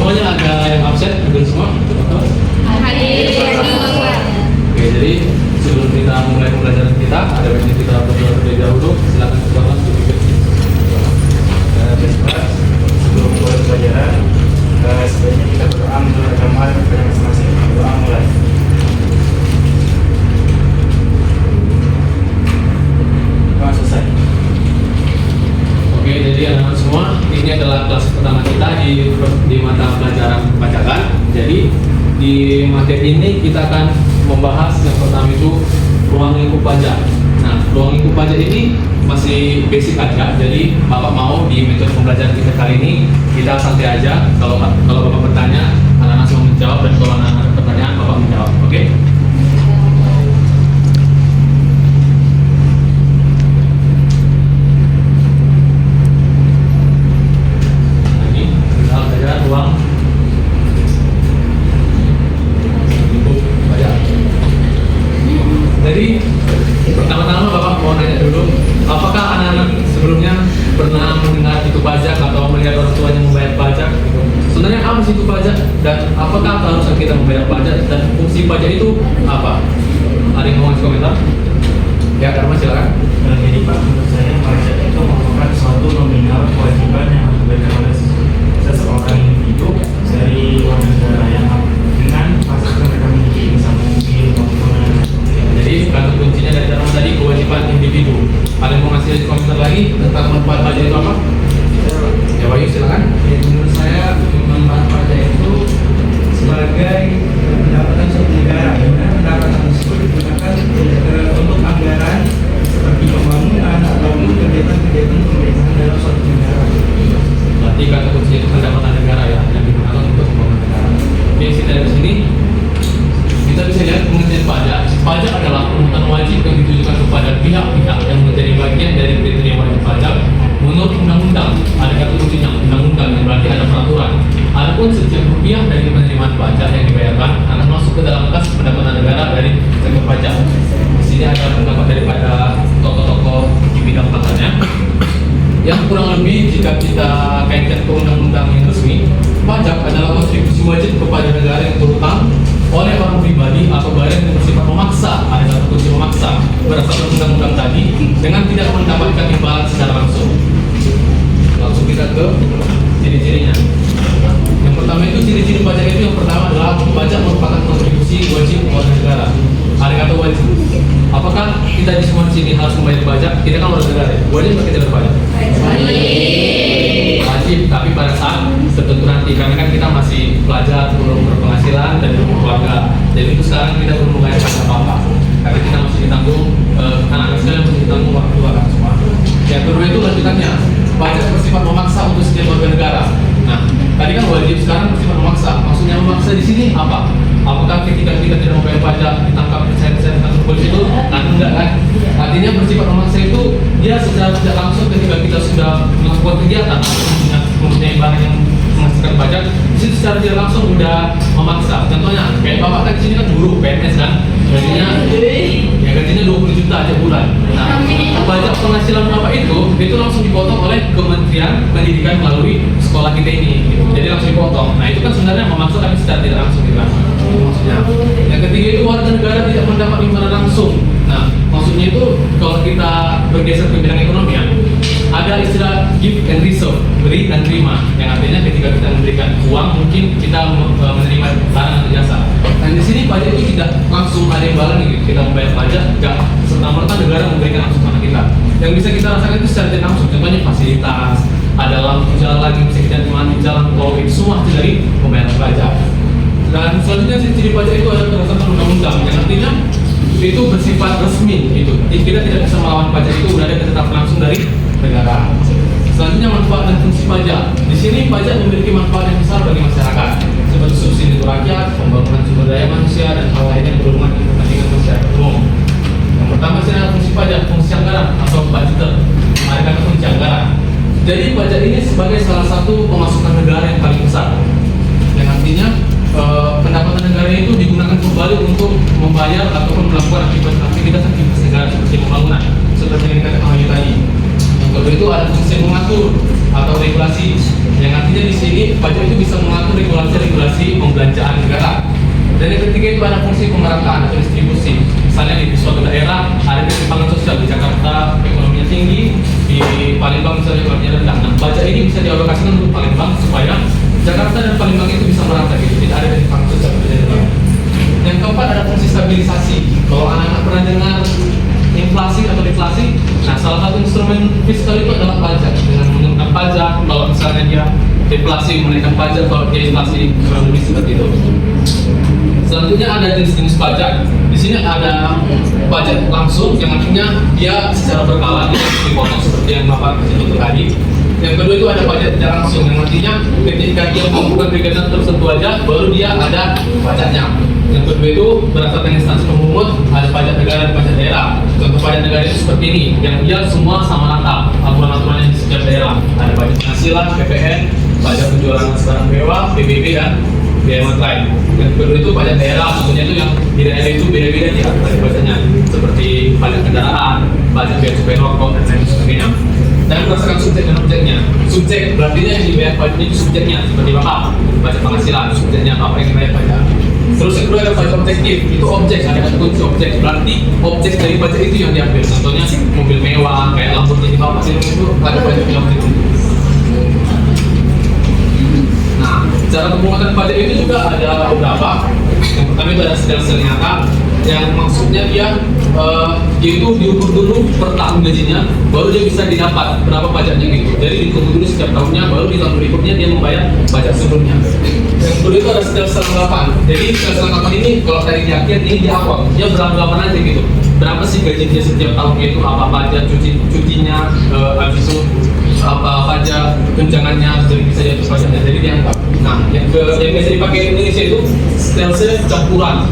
semuanya ada yang absen, hadir semua? Hadir. Oke, jadi sebelum kita mulai pembelajaran kita, ada baiknya kita berdoa terlebih dahulu. Silakan keluarlah sedikit. Sebelum mulai pelajaran, sebaiknya kita berdoa menurut agama kepada masing-masing. Doa mulai. Doa selesai. Oke, jadi anak-anak semua, ini adalah kelas pertama kita di mata pelajaran perpajakan. Jadi di materi ini kita akan membahas yang pertama itu ruang lingkup pajak. Nah, ruang lingkup pajak ini masih basic aja. Jadi Bapak mau di metode pembelajaran kita kali ini kita santai aja. Kalau Bapak bertanya, anak-anak semua menjawab, dan kalau anak-anak ada pertanyaan, Bapak menjawab. Oke? Ruang lingkup pajak. Jadi pertama-tama Bapak mau nanya dulu, apakah anak-anak sebelumnya pernah mendengar itu pajak atau melihat orang tuanya membayar pajak? Sebenarnya apa sih itu pajak, dan apakah harusnya kita membayar pajak, dan fungsi pajak itu apa? Ada yang mau ngasih komentar? Ya, Karma silakan. Jadi Pak, menurut saya pajak itu merupakan suatu nominal kewajiban yang harus dibayar oleh seseorang individu dari warga negara yang dengan fasilitas yang mereka miliki, misalnya mobil, maupun Jadi kata kuncinya dari dalam tadi kewajiban individu. Ada yang mau ngasih komentar lagi tentang manfaat pajak itu apa? Ya, Bayu silakan. Ya, menurut saya manfaat pajak itu sebagai pendapatan suatu negara, di mana pendapatan tersebut digunakan untuk anggaran seperti pembangunan ataupun kegiatan-kegiatan pemerintahan dalam suatu negara. Berarti kata kuncinya itu pendapatan negara ya, yang digunakan untuk pembangunan negara. Oke, dari sini kita bisa lihat pengertian pajak. Pajak adalah pungutan wajib yang ditujukan kepada pihak-pihak yang menjadi bagian dari kriteria wajib pajak menurut undang-undang. Ada kata kuncinya undang-undang, yang berarti ada peraturan. Adapun setiap rupiah dari penerimaan pajak yang dibayarkan akan masuk ke dalam kas pendapatan negara dari sektor pajak. Di sini ada pendapat daripada tokoh-tokoh di bidang pajaknya. Yang kurang lebih jika kita kaitkan ke undang-undang yang resmi, pajak adalah kontribusi wajib kepada negara yang berutang oleh orang pribadi atau barang yang bersifat memaksa, ada satu kunci memaksa berdasarkan undang-undang tadi dengan tidak mendapatkan imbalan secara langsung. Langsung kita ke ciri-cirinya. Yang pertama itu ciri-ciri pajak itu, yang pertama adalah pajak merupakan kontribusi wajib kepada negara. Ada kata wajib. Apakah kita di semua sini harus membayar pajak? Kita kan warga negara, wajib atau kita berpajak? Wajib, tapi pada saat tertentu nanti, karena kan kita masih pelajar, belum berpenghasilan dan belum berkeluarga. Jadi itu sekarang kita belum membayar pajak apa-apa, karena kita masih ditanggung, anak-anak sekalian masih ditanggung orang tua kan semua. Yang kedua itu lanjutannya, pajak bersifat memaksa untuk setiap warga negara. Nah, tadi kan wajib, sekarang bersifat memaksa. Maksudnya memaksa di sini apa? Apakah ketika kita tidak membayar pajak ditangkap saya kantor polisi itu? Nah, enggak kan? Artinya bersifat memaksa itu dia secara tidak langsung ketika kita sudah melakukan kegiatan mempunyai barang yang menghasilkan pajak, di situ secara tidak langsung udah memaksa. Contohnya kayak bapak kan di sini kan buruh PNS kan, gajinya ya gajinya 20 juta aja bulan. Nah, pajak penghasilan bapak itu langsung dipotong oleh Kementerian Pendidikan melalui sekolah kita ini gitu. Jadi langsung dipotong. Nah, itu kan sebenarnya memaksa tapi secara tidak langsung gitu kan. Maksudnya. Yang ketiga itu warga negara tidak mendapat imbalan langsung. Nah, maksudnya itu kalau kita bergeser ke bidang ekonomi ya, ada istilah give and receive, beri dan terima, yang artinya ketika kita memberikan uang mungkin kita menerima barang atau jasa. Dan di sini pajak itu tidak langsung ada imbalan gitu. Kita membayar pajak, nggak serta-merta negara memberikan langsung sama kita. Yang bisa kita rasakan itu secara tidak langsung, contohnya fasilitas, ada lampu jalan yang bisa kita nikmati, jalan tol, itu semua hasil dari pembayaran pajak. Dan selanjutnya ciri pajak itu ada berdasarkan undang-undang, yang artinya itu bersifat resmi itu. Kita tidak bisa melawan pajak, itu sudah ada ketetapan langsung dari negara. Selanjutnya manfaat dan fungsi pajak. Di sini pajak memiliki manfaat yang besar bagi masyarakat, seperti subsidi untuk rakyat, pembangunan sumber daya manusia, dan hal lainnya yang berhubungan dengan kepentingan masyarakat umum. Yang pertama adalah fungsi pajak, fungsi anggaran atau budgeter. Ada kata fungsi anggaran. Jadi pajak ini sebagai salah satu pemasukan negara yang paling besar, yang artinya pendapatan negara itu digunakan kembali untuk membayar ataupun melakukan aktivitas negara seperti pembangunan, seperti yang dikatakan Ayu tadi. Yang kedua itu ada fungsi mengatur atau regulasi. Yang artinya di sini pajak itu bisa mengatur regulasi pembelanjaan negara. Dan yang ketiga itu ada fungsi pemerataan atau distribusi. Misalnya di suatu daerah ada ketimpangan sosial, di Jakarta ekonominya tinggi, di Palembang misalnya ekonominya rendah. Nah, pajak ini bisa dialokasikan untuk Palembang supaya Jakarta dan Palembang itu bisa merata gitu, tidak ada ketimpangan sosial. Yang keempat ada fungsi stabilisasi. Kalau anak-anak pernah dengar inflasi atau deflasi, nah salah satu instrumen fiskal itu adalah pajak. Dengan menggunakan pajak, kalau misalnya dia deflasi menaikkan pajak, kalau dia inflasi kurang lebih seperti itu. Selanjutnya ada jenis-jenis pajak. Di sini ada pajak langsung, yang artinya dia secara berkala dia dipotong seperti yang Bapak kasih tadi. Yang kedua itu ada pajak tidak langsung, yang artinya ketika dia melakukan kegiatan tertentu aja, baru dia ada pajaknya. Yang kedua itu berdasarkan instansi pemungut, ada pajak negara dan pajak daerah. Contoh pajak negara itu seperti ini, yang dia semua sama rata, aturan-aturannya di setiap daerah. Ada pajak penghasilan, PPN, pajak penjualan barang mewah, PBB dan biaya lain. Yang kedua itu pajak daerah, contohnya itu yang di daerah itu beda-beda ya pajaknya, seperti pajak kendaraan, pajak biaya cukai rokok dan lain sebagainya. Dan berdasarkan subjek dan objeknya. Subjek berarti yang dibayar pajaknya itu subjeknya, seperti Bapak pajak penghasilan, subjeknya Bapak yang bayar pajak. Terus yang kedua ada pajak objektif, itu objek, ada kata kunci objek, berarti objek dari pajak itu yang diambil. Contohnya mobil mewah, kayak Lamborghini Bapak itu ada pajak objektif. Nah, cara pemungutan pajak itu juga ada beberapa. Yang pertama itu ada stelsel nyata, yang maksudnya dia itu diukur dulu per tahun gajinya, baru dia bisa didapat berapa pajaknya gitu. Jadi ditunggu dulu setiap tahunnya, baru di tahun berikutnya dia membayar pajak sebelumnya. Yang kedua itu ada stelsel anggapan. Jadi stelsel anggapan ini kalau dari di akhir ini dia awal, dia beranggapan aja gitu. Berapa sih gaji dia setiap tahunnya itu, apa pajak cutinya, habis itu apa pajak tunjangannya, jadi bisa jatuh pajaknya. Jadi dianggap. Nah, yang biasa dipakai di Indonesia itu stelsel campuran.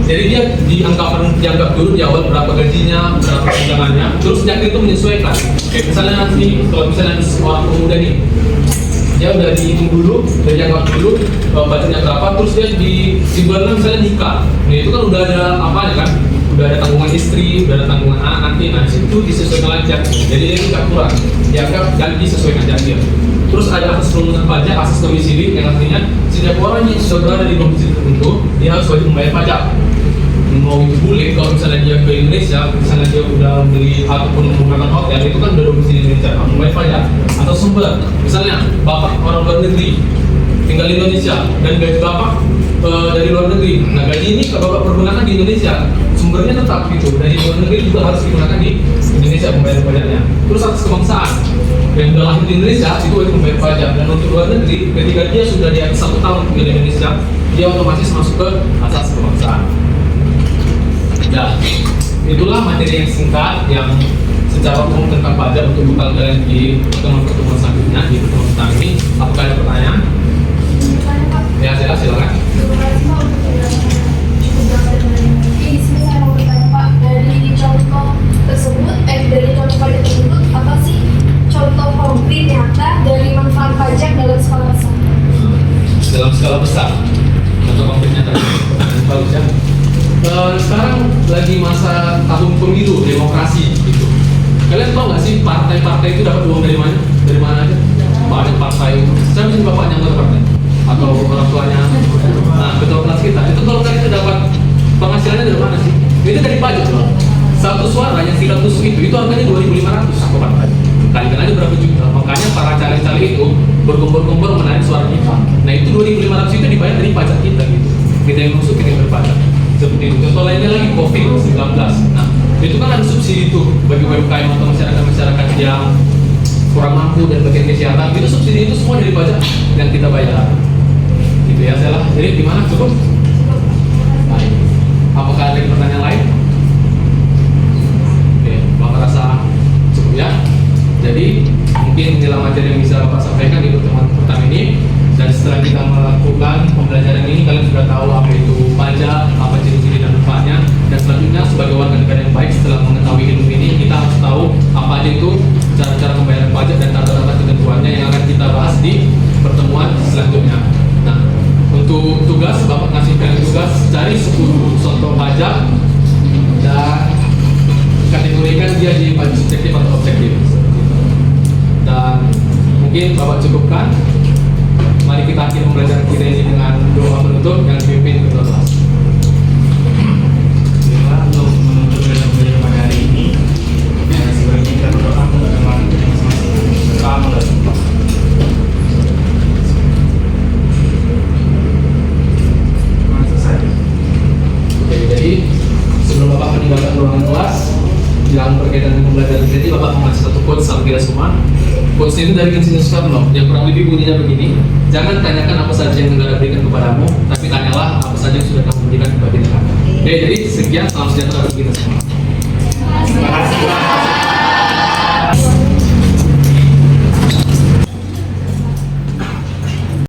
Jadi dia dianggap dulu di awal berapa gajinya, berapa tunjangannya, terus yang itu menyesuaikan. Kayak misalnya nanti kalau misalnya seorang pemuda nih, dia udah dihitung dulu, udah dianggap dulu budgetnya berapa, terus dia di bulan misalnya nikah. Nah itu kan udah ada apanya kan, udah ada tanggungan istri, udah ada tanggungan anak nanti, nah itu disesuaikan lancar. Jadi dia nggak kurang, dianggap dan disesuaikan dia. Terus ada asas pemungutan pajak, asas domisili, yang artinya setiap orang yang sudah berada di domisili tertentu, dia harus wajib membayar pajak. Mau itu boleh kalau misalnya dia ke Indonesia, misalnya dia udah beli ataupun menggunakan hotel, itu kan udah domisili Indonesia, harus membayar pajak. Atau sumber, misalnya bapak orang luar negeri tinggal di Indonesia dan gaji bapak dari luar negeri. Nah gaji ini kalau bapak pergunakan di Indonesia, sumbernya tetap gitu. Dari luar negeri juga harus digunakan di Indonesia membayar pajaknya. Terus atas kebangsaan, yang udah lahir di Indonesia itu wajib membayar pajak. Dan untuk luar negeri, ketika dia sudah di atas 1 tahun tinggal di Indonesia, dia otomatis masuk ke asas kebangsaan. Ya, itulah materi yang singkat yang secara umum tentang pajak untuk bekal kalian di pertemuan selanjutnya di pertemuan pertama ini. Apakah ada pertanyaan? Ya, silakan. Di sini saya mau bertanya Pak, dari contoh tersebut, dari contoh pajak tersebut, apa sih contoh konkret nyata dari manfaat pajak dalam skala besar? Dalam skala besar, contoh konkretnya tadi bagus ya. Sekarang lagi masa tahun pemilu demokrasi gitu. Kalian tahu nggak sih partai-partai itu dapat uang dari mana? Dari mana aja? Banyak partai. Saya mungkin bapaknya anggota partai atau orang tuanya. Nah, ketua kelas kita itu kalau kalian dapat penghasilannya dari mana sih? Itu dari pajak loh. Satu suara yang 300 itu harganya 2.500 Pak. Kalikan aja berapa juta. Makanya para caleg-caleg itu berkumpul-kumpul menarik suara kita. Nah itu 2.500 itu dibayar dari pajak kita gitu. Kita yang masuk, kita yang berpajak. Seperti itu. Contoh lainnya lagi COVID-19. Nah, itu kan ada subsidi itu bagi UMKM atau masyarakat yang kurang mampu dan bagian kesehatan. Itu subsidi itu semua dari pajak yang kita bayar. Gitu ya, saya lah. Jadi gimana? Cukup? Baik. Apakah ada pertanyaan lain? Oke, Bapak rasa cukup ya. Jadi mungkin inilah materi yang bisa Bapak sampaikan di pertemuan pertama ini. Dan setelah kita melakukan pembelajaran ini, kalian sudah tahu apa itu pajak, apa ciri-ciri dan manfaatnya. Dan selanjutnya sebagai warga negara yang baik, setelah mengetahui ilmu ini, kita harus tahu apa aja itu cara-cara pembayaran pajak dan tata-tata ketentuannya yang akan kita bahas di pertemuan selanjutnya. Nah, untuk tugas, Bapak ngasihkan tugas cari 10 contoh pajak dan kategorikan dia di pajak subjektif atau objektif. Dan mungkin Bapak cukupkan. Mari kita akhiri pembelajaran kita ini dengan doa penutup yang dipimpin Ketua kelas. Bismillah, untuk menutup pembelajaran pada hari ini, sebaiknya kita berdoa untuk teman masing-masing. Berdoa mulai. Selesai. Oke, jadi sebelum Bapak meninggalkan ruangan kelas yang berkaitan dengan pembelajaran ini, Bapak mengasih satu quotes sama kita semua. Quotes itu dari Vincent Soekarno yang kurang lebih bunyinya begini: jangan tanyakan apa saja yang negara berikan kepadamu, tapi tanyalah apa saja yang sudah kamu berikan kepada negara. Oke, jadi sekian, salam sejahtera bagi kita semua. Terima kasih.